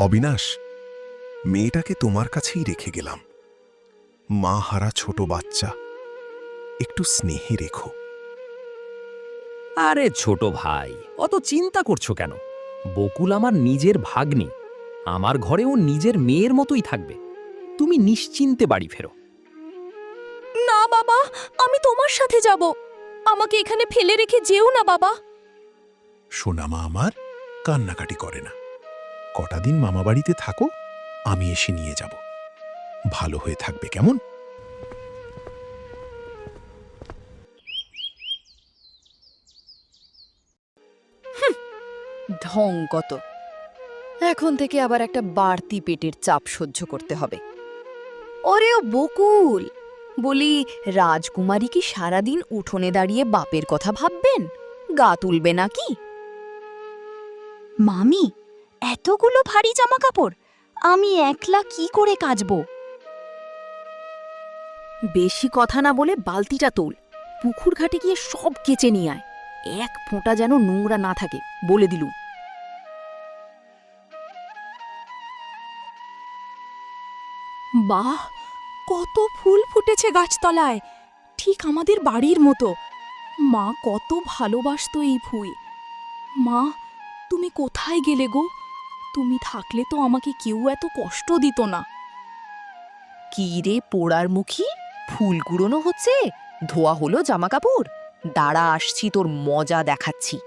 অবিনাশ, মেয়েটাকে তোমার কাছেই রেখে গেলাম। মা হারা ছোট বাচ্চা, একটু স্নেহে রেখো। আরে ছোট ভাই, অত চিন্তা করছো কেন? বকুল আমার নিজের ভাগ্নি, আমার ঘরেও নিজের মেয়ের মতোই থাকবে। তুমি নিশ্চিন্তে বাড়ি ফেরো। না বাবা, আমি তোমার সাথে যাব। আমাকে এখানে ফেলে রেখে যেও না বাবা। সোনামা আমার কান্নাকাটি করে না। কটা দিন মামা বাড়িতে থাকো, আমি এসে নিয়ে যাব। ভালো হয়ে থাকবে, কেমন? ঢং কত! এখন থেকে আবার একটা বাড়তি পেটের চাপ সহ্য করতে হবে। ওরে ও বকুল, বলি রাজকুমারী কি সারাদিন উঠোনে দাঁড়িয়ে বাপের কথা ভাববেন? গা তুলবে নাকি? মামি, এতগুলো ভারী জামা কাপড় আমি একলা কি করে কাচবো? বেশি কথা না বলে বালতিটা তোল, পুকুর ঘাটে গিয়ে সব কেচে নিয়ে আয়। এক ফোঁটা যেন নোংরা না থাকে, বলে দিলুম। বাহ, কত ফুল ফুটেছে গাছতলায়, ঠিক আমাদের বাড়ির মতো। মা কত ভালোবাসতো এই ফুল। মা, তুমি কোথায় গেলে গো? তুমি থাকলে তো আমাকে কেউ এত কষ্ট দিত না। কি রে পোড়ার মুখী, ফুল কুড়োনো হচ্ছে? ধোয়া হলো জামা কাপড়? দাঁড়া, আসছি, তোর মজা দেখাচ্ছি।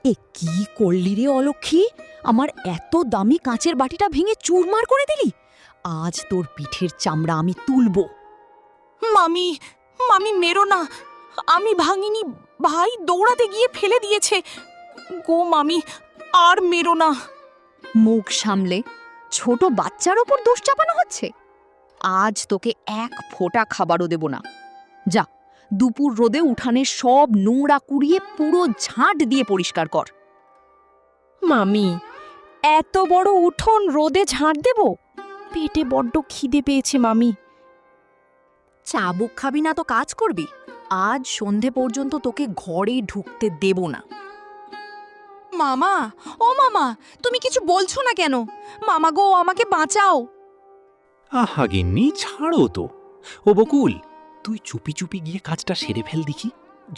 এ কি করলি রে অলক্ষী? আমার এত দামি কাঁচের বাটিটা ভেঙে চুরমার করে দিলি। আজ তোর পিঠের চামড়া আমি তুলব। মামি, মামি মেরো না, আমি ভাঙিনি, ভাই দৌড়াতে গিয়ে ফেলে দিয়েছে। গো মামি, আর মেরো না। মুখ সামলে, ছোট বাচ্চার ওপর দোষ চাপানো হচ্ছে। আজ তোকে এক ফোঁটা খাবারও দেব না। যা, দুপুর রোদে উঠানের সব নোংরা কুড়িয়ে পুরো ঝাঁট দিয়ে পরিষ্কার কর। মামি, এত বড় উঠোন রোদে ঝাঁট দেব? পেটে বড্ড খিদে পেয়েছে মামি। চাবুক খাবি না তো কাজ করবি? আজ সন্ধে পর্যন্ত তোকে ঘরে ঢুকতে দেব না। মামা, ও মামা, তুমি কিছু বলছো না কেন? মামা গো, আমাকে বাঁচাও। আহা গিন্নি, ছাড়ো তো। ও বকুল, তুই চুপি চুপি গিয়ে কাজটা সেরে ফেল দেখি,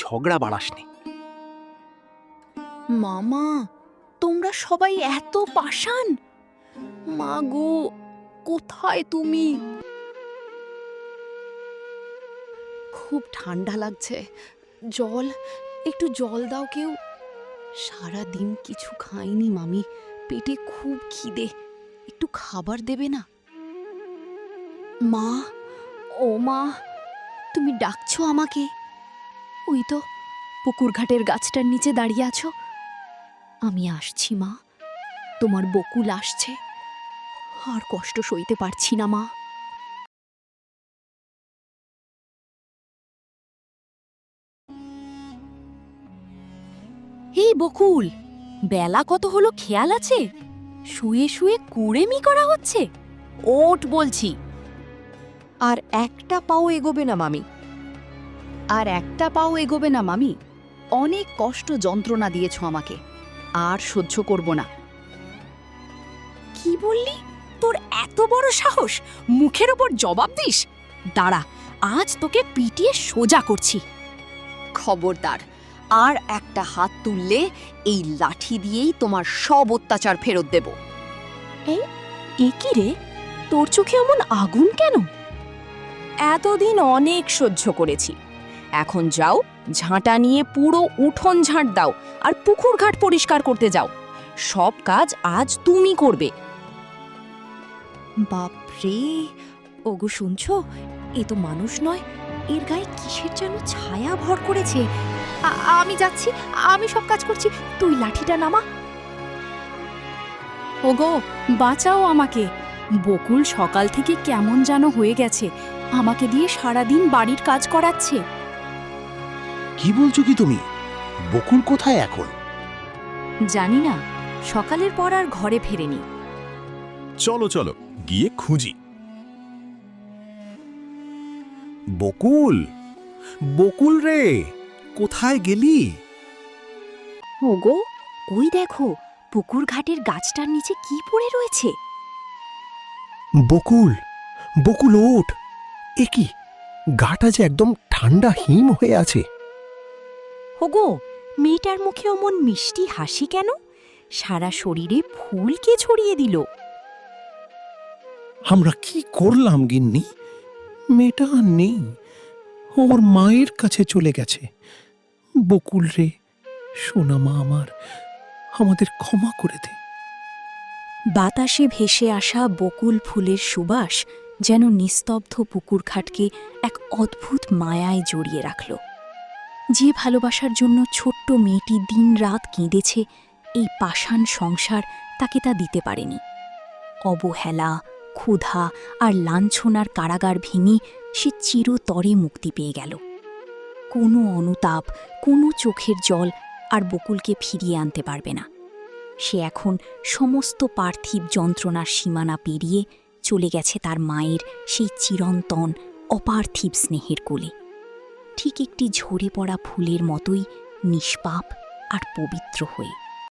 ঝগড়া বাড়াসনি। মামা, তোমরা সবাই এত পাষাণ। মা গো, কোথায় তুমি? খুব ঠান্ডা লাগছে, জল, একটু জল দাও কেউ। সারা দিন কিছু খাইনি মামি, পেটে খুব খিদে, একটু খাবার দেবে না? মা, ও মা, তুমি ডাকছো আমাকে? ওই তো পুকুর ঘাটের গাছটার নিচে দাঁড়িয়ে আছো। আমি আসছি মা, তোমার বকুল আসছে। আর কষ্ট সইতে পারছি না মা। এই বকুল, বেলা কত হলো খেয়াল আছে? শুয়ে শুয়ে কুড়েমি করা হচ্ছে। ওঠ বলছি। আর একটা পাও এগোবে না মামি, আর একটা পাও এগোবে না মামি। অনেক কষ্ট যন্ত্রণা দিয়েছ আমাকে, আর সহ্য করব না। কি বললি? তোর এত বড় সাহস, মুখের ওপর জবাব দিস? দাঁড়া, আজ তোকে পিটিয়ে সোজা করছি। খবরদার, আর একটা হাত তুললে এই লাঠি দিয়েই তোমার সব অত্যাচার ফেরত দেব। এ কি রে, তোর চোখে এমন আগুন কেন? এতদিন অনেক সহ্য করেছি, এখন যাও, ঝাঁটা নিয়ে পুরো উঠোন ঝাঁট দাও আর পুকুর ঘাট পরিষ্কার করতে যাও। সব কাজ আজ তুমি করবে। বাপরে, ওগো শুনছো? এ তো মানুষ নয়, এর গায়ে কিসের যেন ছায়া ভর করেছে। আমি যাচ্ছি, আমি সব কাজ করছি, তুই লাঠিটা নামা। ওগো, বাঁচাও আমাকে। বকুল সকাল থেকে কেমন যেন হয়ে গেছে, আমাকে দিয়ে সারাদিন বাড়ির কাজ করাচ্ছে। কি বলছো কি তুমি? বকুল কোথায় এখন? জানি না, সকালের পর আর ঘরে ফেরেনি। চলো চলো, গিয়ে খুঁজি। বকুল, বকুল রে, কোথায় গেলি? ওগো, ওই দেখো পুকুর ঘাটের গাছটার নিচে কি পড়ে রয়েছে। বকুল, বকুল ওঠ! এ কি, গাটা যে একদম ঠান্ডা হিম হয়ে আছে। ওগো, মেয়েটার মুখে অমন মিষ্টি হাসি কেন? সারা শরীরে ফুল কে ছড়িয়ে দিল? আমরা কি করলাম গিন্নি? মেয়েটা আর নেই, ওর মায়ের কাছে চলে গেছে। বকুল রে, সোনা মা আমার, আমাদের ক্ষমা করে দে। বাতাসে ভেসে আসা বকুল ফুলের সুবাস যেন নিস্তব্ধ পুকুরঘাটকে এক অদ্ভুত মায়ায় জড়িয়ে রাখল। যে ভালোবাসার জন্য ছোট্ট মেয়েটি দিনরাত কেঁদেছে, এই পাষাণ সংসার তাকে তা দিতে পারেনি। অবহেলা, ক্ষুধা আর লাঞ্ছনার কারাগার ভেঙে সে চিরতরে মুক্তি পেয়ে গেল। কোনো অনুতাপ, কোনো চোখের জল আর বকুলকে ফিরিয়ে আনতে পারবে না। সে এখন সমস্ত পার্থিব যন্ত্রণার সীমানা পেরিয়ে চলে গেছে তার মায়ের সেই চিরন্তন অপার্থিব স্নেহের কোলে, ঠিক একটি ঝরে পড়া ফুলের মতোই নিষ্পাপ আর পবিত্র হয়ে।